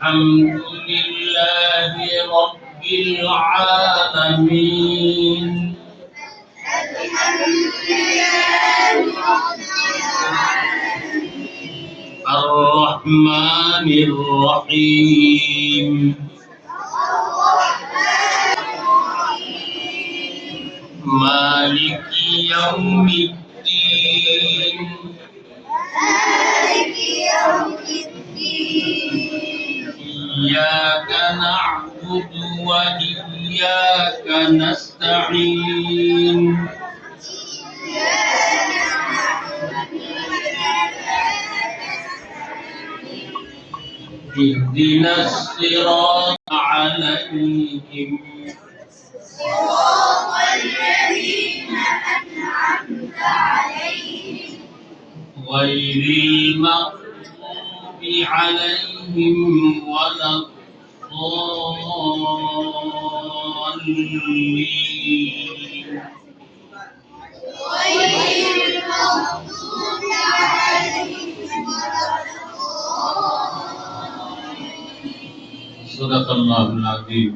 الحمد لله رب العالمين الرحمن الرحيم مالك يوم الدين إياك نعبد وإياك نستعين اهدنا الصراط عليهم صراط الذين أنعمت عليهم غير المغضوب عليهم ولا الضالين غير المغضوب عليهم ولا الضالين صدق الله العظيم.